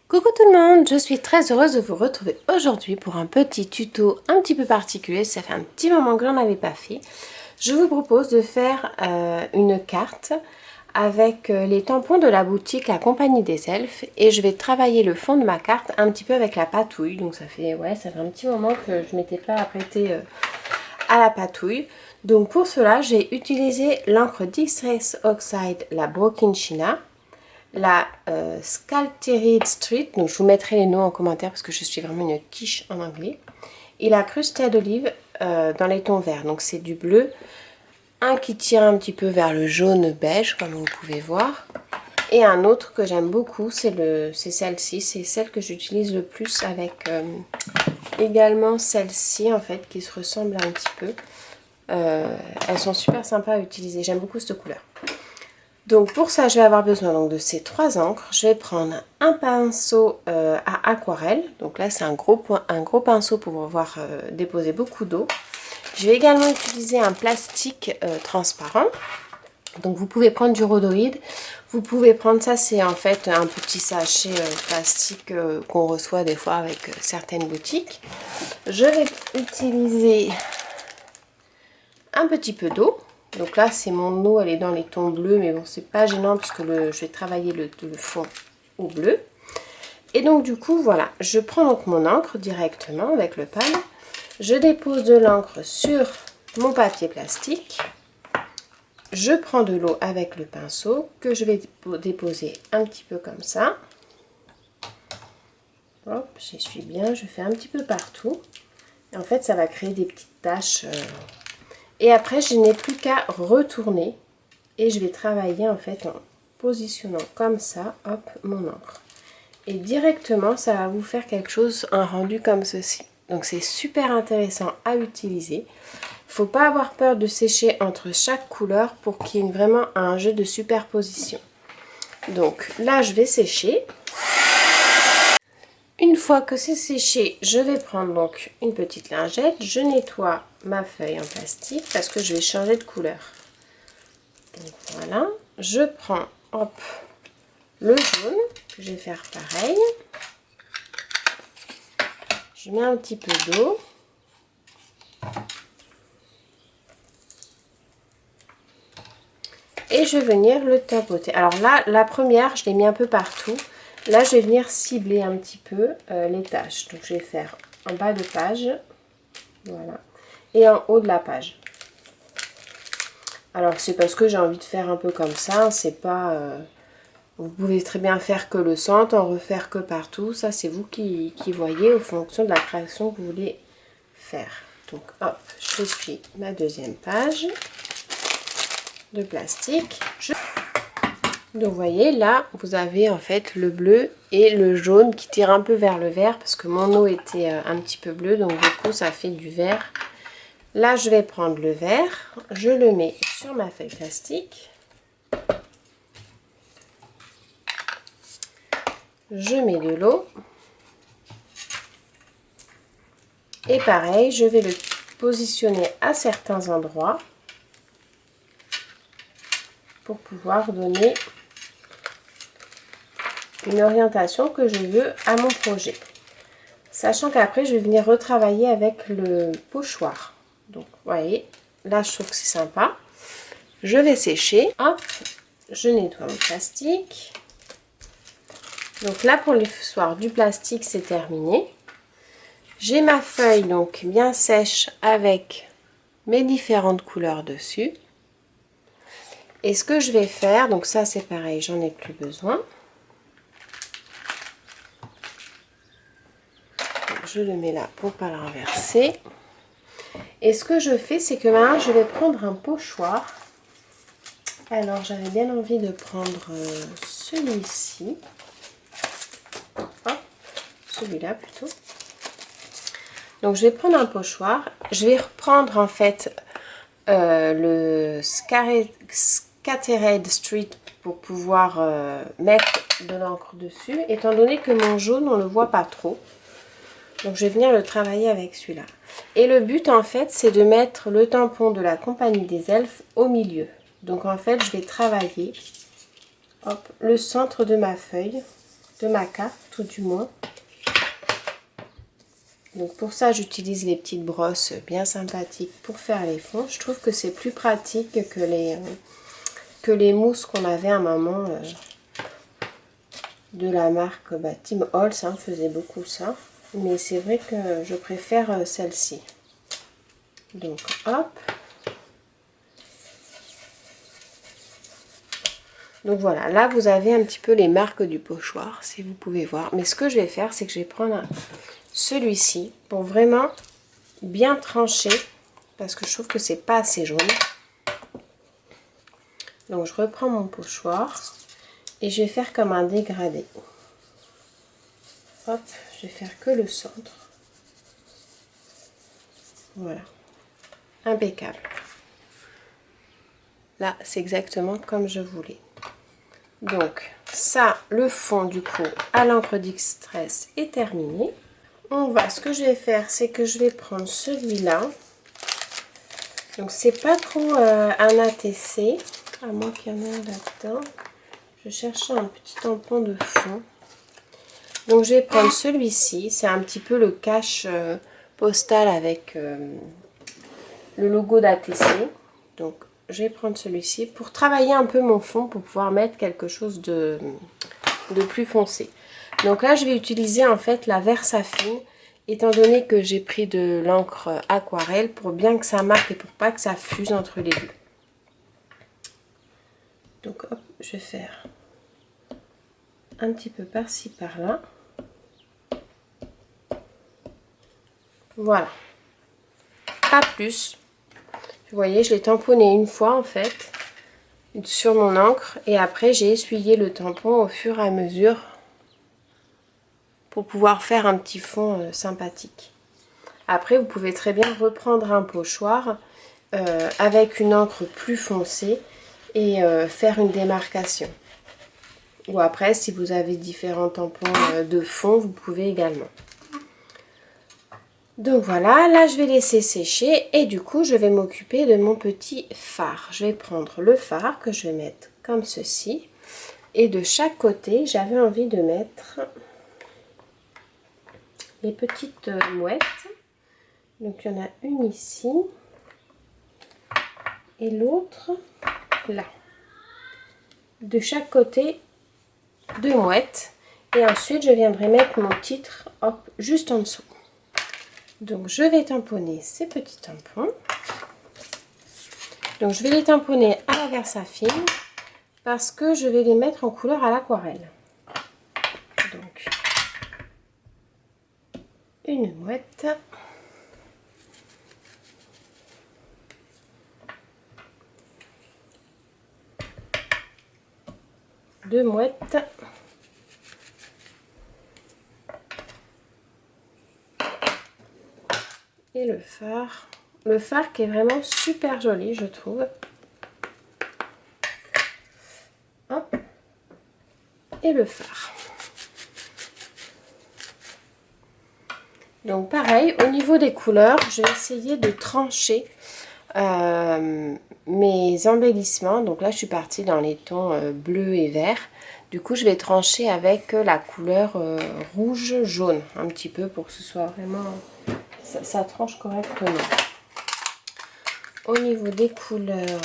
Coucou tout le monde, je suis très heureuse de vous retrouver aujourd'hui pour un petit tuto un petit peu particulier. Ça fait un petit moment que je n'en avais pas fait. Je vous propose de faire une carte avec les tampons de la boutique La Compagnie des Elfes et je vais travailler le fond de ma carte un petit peu avec la patouille. Donc ça fait un petit moment que je ne m'étais pas apprêtée à la patouille. Donc pour cela, j'ai utilisé l'encre Distress Oxide, la Broken China, la Sculpted Street, donc je vous mettrai les noms en commentaire parce que je suis vraiment une quiche en anglais, et la Crusted Olive dans les tons verts, donc c'est du bleu, un qui tire un petit peu vers le jaune beige comme vous pouvez voir, et un autre que j'aime beaucoup, c'est celle-ci, c'est celle que j'utilise le plus avec également celle-ci en fait qui se ressemble un petit peu. Elles sont super sympas à utiliser, j'aime beaucoup cette couleur. Donc pour ça, je vais avoir besoin donc de ces trois encres. Je vais prendre un pinceau à aquarelle. Donc là, c'est un gros pinceau pour pouvoir déposer beaucoup d'eau. Je vais également utiliser un plastique transparent. Donc vous pouvez prendre du rhodoïde. Vous pouvez prendre ça, c'est en fait un petit sachet plastique qu'on reçoit des fois avec certaines boutiques. Je vais utiliser un petit peu d'eau. Donc là, c'est mon eau, elle est dans les tons bleus, mais bon, c'est pas gênant puisque je vais travailler le fond au bleu. Et donc du coup, voilà, je prends donc mon encre directement avec le pal. Je dépose de l'encre sur mon papier plastique. Je prends de l'eau avec le pinceau que je vais déposer un petit peu comme ça. Hop, j'essuie bien, je fais un petit peu partout. Et en fait, ça va créer des petites taches. Et après, je n'ai plus qu'à retourner et je vais travailler en fait en positionnant comme ça, hop, mon encre. Et directement, ça va vous faire quelque chose, un rendu comme ceci. Donc c'est super intéressant à utiliser. Il ne faut pas avoir peur de sécher entre chaque couleur pour qu'il y ait vraiment un jeu de superposition. Donc là, je vais sécher. Une fois que c'est séché, je vais prendre donc une petite lingette. Je nettoie ma feuille en plastique parce que je vais changer de couleur. Donc voilà, je prends hop, le jaune, que je vais faire pareil. Je mets un petit peu d'eau. Et je vais venir le tapoter. Alors là, la première, je l'ai mis un peu partout. Là, je vais venir cibler un petit peu les taches. Donc je vais faire en bas de page, voilà, et en haut de la page. Alors c'est parce que j'ai envie de faire un peu comme ça, c'est pas... vous pouvez très bien faire que le centre, en refaire que partout. Ça, c'est vous qui voyez au fonction de la création que vous voulez faire. Donc, hop, je suis ma deuxième page de plastique. Donc, vous voyez, là, vous avez en fait le bleu et le jaune qui tirent un peu vers le vert parce que mon eau était un petit peu bleue. Donc, du coup, ça fait du vert. Là, je vais prendre le vert. Je le mets sur ma feuille plastique. Je mets de l'eau. Et pareil, je vais le positionner à certains endroits pour pouvoir donner une orientation que je veux à mon projet. Sachant qu'après, je vais venir retravailler avec le pochoir. Donc, vous voyez, là, je trouve que c'est sympa. Je vais sécher. Hop, je nettoie mon plastique. Donc là, pour l'histoire du plastique, c'est terminé. J'ai ma feuille donc bien sèche avec mes différentes couleurs dessus. Et ce que je vais faire, donc ça c'est pareil, j'en ai plus besoin. Donc je le mets là pour ne pas le renverser. Et ce que je fais, c'est que maintenant je vais prendre un pochoir. Alors j'avais bien envie de prendre celui-ci. Celui-là plutôt. Donc je vais prendre un pochoir. Je vais reprendre en fait le Scattered Street pour pouvoir mettre de l'encre dessus. Étant donné que mon jaune, on ne le voit pas trop. Donc je vais venir le travailler avec celui-là. Et le but en fait, c'est de mettre le tampon de la Compagnie des Elfes au milieu. Donc en fait, je vais travailler hop, le centre de ma feuille de ma carte, tout du moins. Donc pour ça, j'utilise les petites brosses bien sympathiques pour faire les fonds. Je trouve que c'est plus pratique que les mousses qu'on avait à un moment de la marque Tim Holtz, hein, faisait beaucoup ça. Mais c'est vrai que je préfère celle-ci. Donc hop. Donc voilà, là vous avez un petit peu les marques du pochoir, si vous pouvez voir. Mais ce que je vais faire, c'est que je vais prendre celui-ci pour vraiment bien trancher, parce que je trouve que c'est pas assez jaune. Donc je reprends mon pochoir et je vais faire comme un dégradé. Hop, je vais faire que le centre. Voilà, impeccable. Là, c'est exactement comme je voulais. Donc ça, le fond du coup à l'encre d'X-Stress est terminé. Ce que je vais faire, c'est que je vais prendre celui-là. Donc c'est pas trop un ATC, à moins qu'il y en ait un là-dedans. Je cherche un petit tampon de fond. Donc je vais prendre celui-ci, c'est un petit peu le cache postal avec le logo d'ATC. Donc je vais prendre celui-ci pour travailler un peu mon fond, pour pouvoir mettre quelque chose de plus foncé. Donc là je vais utiliser en fait la Versafine, étant donné que j'ai pris de l'encre aquarelle pour bien que ça marque et pour pas que ça fuse entre les deux. Donc hop, je vais faire un petit peu par-ci par-là. Voilà, pas plus. Vous voyez, je l'ai tamponné une fois en fait sur mon encre et après j'ai essuyé le tampon au fur et à mesure pour pouvoir faire un petit fond sympathique. Après vous pouvez très bien reprendre un pochoir avec une encre plus foncée et faire une démarcation. Ou après si vous avez différents tampons de fond, vous pouvez également. Donc voilà, là je vais laisser sécher et du coup je vais m'occuper de mon petit fard. Je vais prendre le fard que je vais mettre comme ceci. Et de chaque côté, j'avais envie de mettre les petites mouettes. Donc il y en a une ici et l'autre là. De chaque côté, 2 mouettes. Et ensuite je viendrai mettre mon titre hop, juste en dessous. Donc je vais tamponner ces petits tampons. Donc je vais les tamponner à la Versafine parce que je vais les mettre en couleur à l'aquarelle. Donc une mouette. Deux mouettes. Et le phare. Le phare qui est vraiment super joli, je trouve. Hop. Et le phare. Donc pareil, au niveau des couleurs, je vais essayer de trancher mes embellissements. Donc là, je suis partie dans les tons bleu et vert. Du coup, je vais trancher avec la couleur rouge-jaune, un petit peu pour que ce soit vraiment... Ça tranche correctement. Au niveau des couleurs,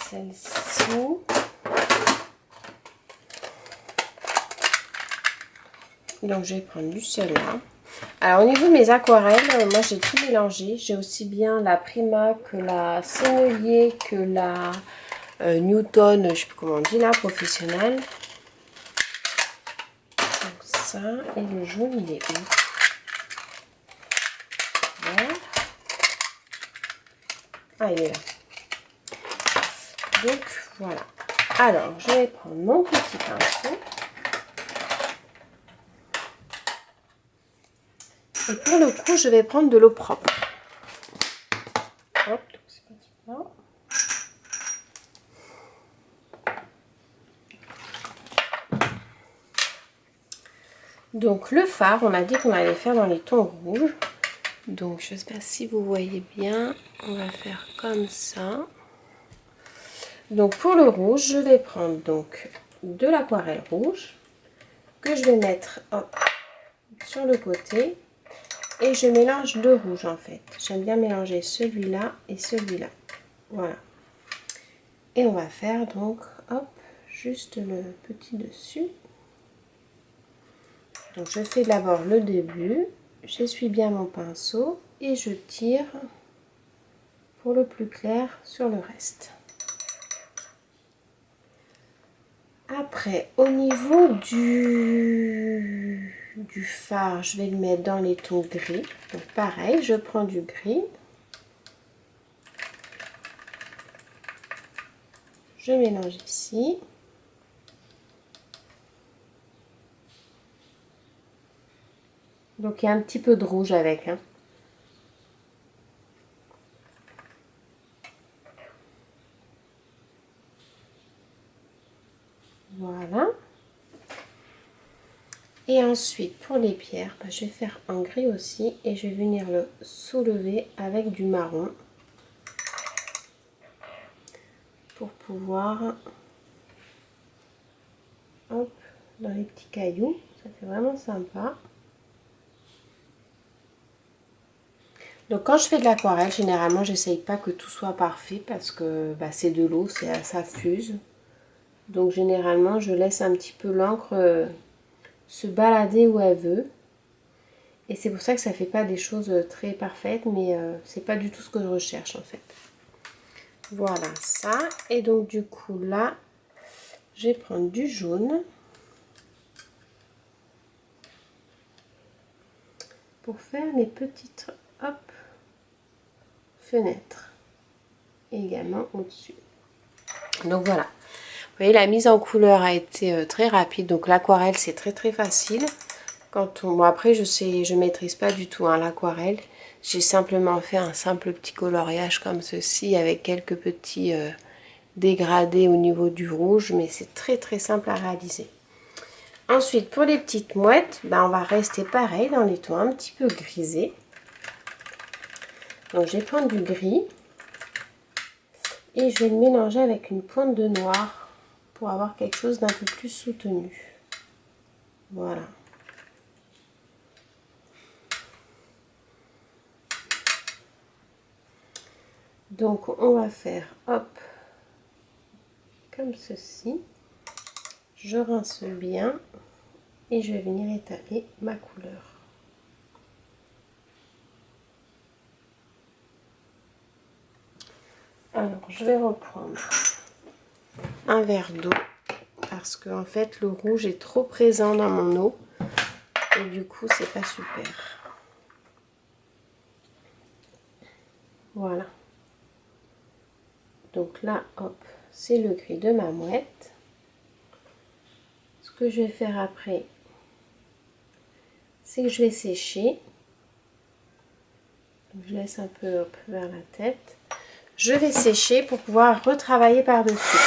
celle-ci. Donc je vais prendre du celle-là. Alors au niveau de mes aquarelles, moi j'ai tout mélangé. J'ai aussi bien la Prima que la Sennelier, que la Newton, je ne sais plus comment on dit là, professionnelle. Donc ça, et le jaune il est où? Voilà. Ah, il est là. Donc voilà. Alors je vais prendre mon petit pinceau. Et pour le coup, je vais prendre de l'eau propre. Hop, c'est parti là. Donc le fard, on a dit qu'on allait faire dans les tons rouges. Donc je ne sais pas si vous voyez bien, on va faire comme ça. Donc pour le rouge, je vais prendre donc de l'aquarelle rouge que je vais mettre sur le côté et je mélange deux rouges en fait. J'aime bien mélanger celui-là et celui-là. Voilà. Et on va faire donc, hop, juste le petit dessus. Donc je fais d'abord le début, j'essuie bien mon pinceau et je tire pour le plus clair sur le reste. Après, au niveau du fard, je vais le mettre dans les tons gris. Donc pareil, je prends du gris. Je mélange ici. Donc il y a un petit peu de rouge avec. Hein. Voilà. Et ensuite, pour les pierres, je vais faire en gris aussi. Et je vais venir le soulever avec du marron. Pour pouvoir... Hop, dans les petits cailloux. Ça fait vraiment sympa. Donc quand je fais de l'aquarelle, généralement, j'essaye pas que tout soit parfait. Parce que c'est de l'eau, ça fuse. Donc généralement, je laisse un petit peu l'encre se balader où elle veut. Et c'est pour ça que ça fait pas des choses très parfaites, mais c'est pas du tout ce que je recherche en fait. Voilà ça. Et donc du coup là, je vais prendre du jaune pour faire les petites fenêtres. Et également au-dessus. Donc voilà. Vous voyez, la mise en couleur a été très rapide. Donc l'aquarelle, c'est très facile. Bon, après, je maîtrise pas du tout l'aquarelle. J'ai simplement fait un simple petit coloriage comme ceci avec quelques petits dégradés au niveau du rouge. Mais c'est très simple à réaliser. Ensuite, pour les petites mouettes, on va rester pareil dans les tons un petit peu grisés. Donc je vais prendre du gris. Et je vais le mélanger avec une pointe de noir pour avoir quelque chose d'un peu plus soutenu. Voilà. Donc on va faire comme ceci. Je rince bien et je vais venir étaler ma couleur. Alors je vais reprendre un verre d'eau parce que en fait le rouge est trop présent dans mon eau et du coup c'est pas super. Voilà. Donc là, c'est le gris de ma mouette. Ce que je vais faire après, c'est que je vais sécher. Donc, je laisse un peu vers la tête. Je vais sécher pour pouvoir retravailler par-dessus.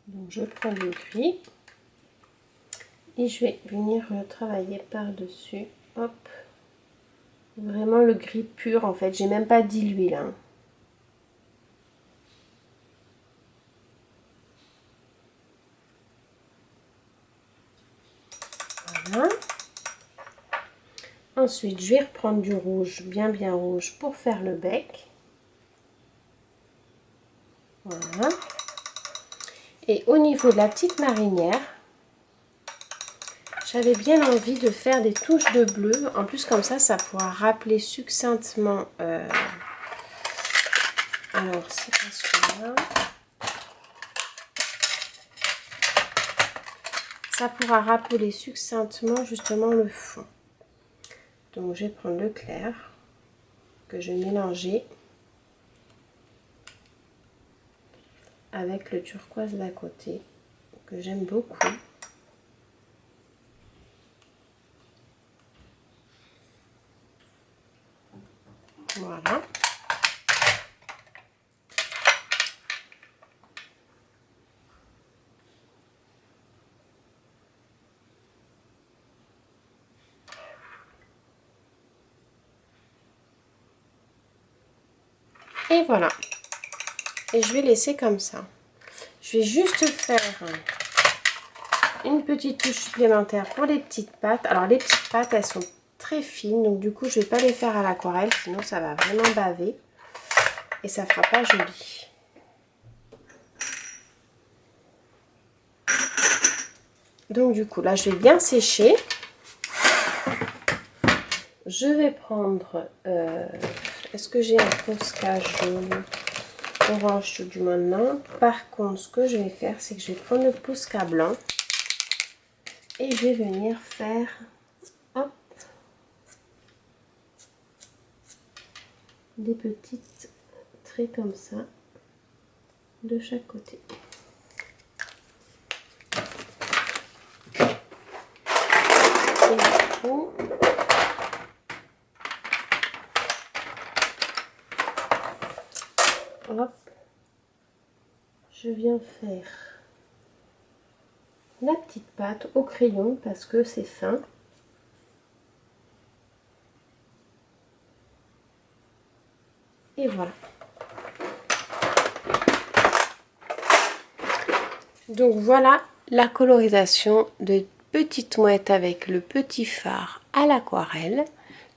Donc je prends du gris et je vais venir retravailler par-dessus. Hop. Vraiment le gris pur en fait. J'ai même pas dilué là. Voilà. Ensuite, je vais reprendre du rouge, bien rouge, pour faire le bec. Voilà. Et au niveau de la petite marinière, j'avais bien envie de faire des touches de bleu. En plus, comme ça pourra rappeler succinctement... Alors, c'est pas celui-là. Ça pourra rappeler succinctement justement le fond. Donc je vais prendre le clair que je vais mélanger avec le turquoise d'à côté que j'aime beaucoup. Voilà. Et voilà. Et je vais laisser comme ça. Je vais juste faire une petite touche supplémentaire pour les petites pattes. Alors les petites pattes, elles sont très fines, donc du coup je ne vais pas les faire à l'aquarelle, sinon ça va vraiment baver et ça fera pas joli. Donc du coup là je vais bien sécher. Je vais prendre, est-ce que j'ai un Posca jaune, orange tout du moins non. Par contre ce que je vais faire, c'est que je vais prendre le Posca blanc et je vais venir faire hop, des petites traits comme ça de chaque côté. Et du coup, hop, je viens faire la petite patte au crayon parce que c'est fin. Et voilà. Donc voilà la colorisation de petite mouette avec le petit phare à l'aquarelle.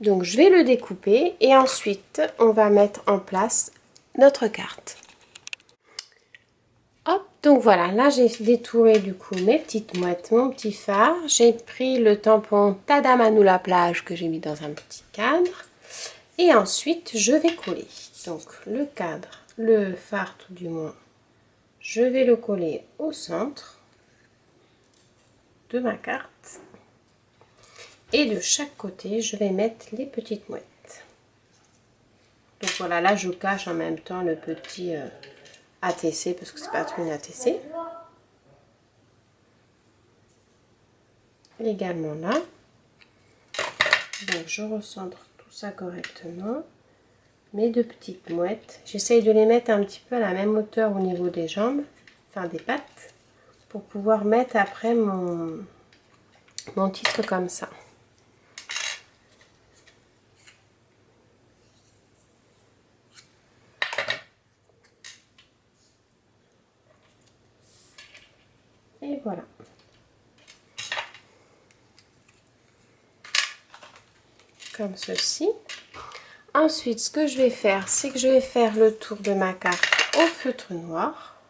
Donc je vais le découper et ensuite on va mettre en place notre carte. Hop, donc voilà, là j'ai détouré du coup mes petites mouettes, mon petit phare. J'ai pris le tampon Tadamanu la plage que j'ai mis dans un petit cadre. Et ensuite je vais coller. Donc le cadre, le phare tout du moins, je vais le coller au centre de ma carte. Et de chaque côté, je vais mettre les petites mouettes. Donc voilà, là je cache en même temps le petit ATC parce que c'est pas trop une ATC. Également là. Donc je recentre tout ça correctement. Mes deux petites mouettes, j'essaye de les mettre un petit peu à la même hauteur au niveau des jambes, enfin des pattes, pour pouvoir mettre après mon titre comme ça. Et voilà. Comme ceci. Ensuite, ce que je vais faire, c'est que je vais faire le tour de ma carte au feutre noir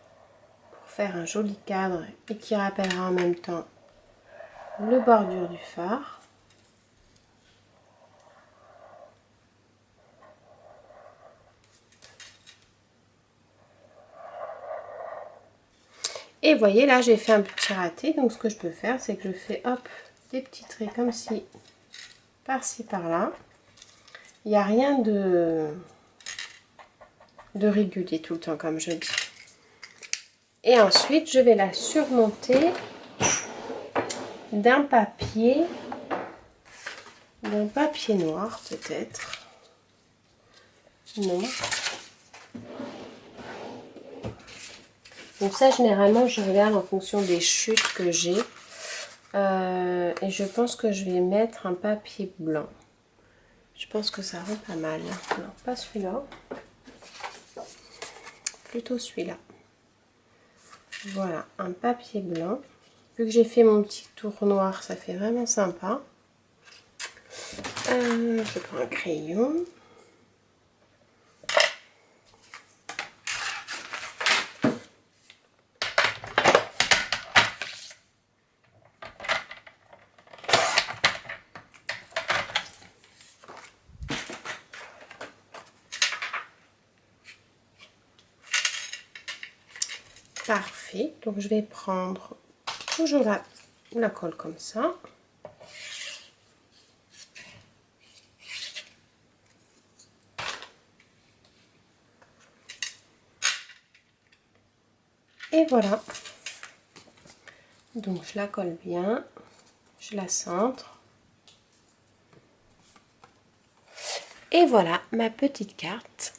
pour faire un joli cadre et qui rappellera en même temps le bordure du phare. Et voyez, là j'ai fait un petit raté, donc ce que je peux faire, c'est que je fais hop, des petits traits comme ci, par-ci, par-là. Il n'y a rien de régulier tout le temps, comme je dis. Et ensuite, je vais la surmonter d'un papier noir peut-être. Non. Donc ça, généralement, je regarde en fonction des chutes que j'ai. Et je pense que je vais mettre un papier blanc. Je pense que ça rend pas mal. Non, pas celui-là. Plutôt celui-là. Voilà, un papier blanc. Vu que j'ai fait mon petit tour noir, ça fait vraiment sympa. Je prends un crayon. Parfait, donc je vais prendre toujours la colle comme ça. Et voilà. Donc je la colle bien, je la centre. Et voilà ma petite carte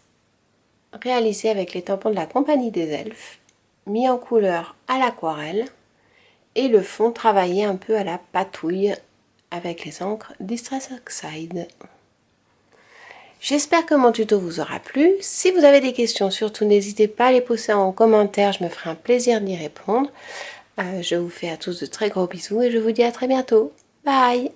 réalisée avec les tampons de la Compagnie des Elfes, mis en couleur à l'aquarelle et le fond travaillé un peu à la patouille avec les encres Distress Oxide. J'espère que mon tuto vous aura plu. Si vous avez des questions, surtout n'hésitez pas à les poser en commentaire, je me ferai un plaisir d'y répondre. Je vous fais à tous de très gros bisous et je vous dis à très bientôt. Bye!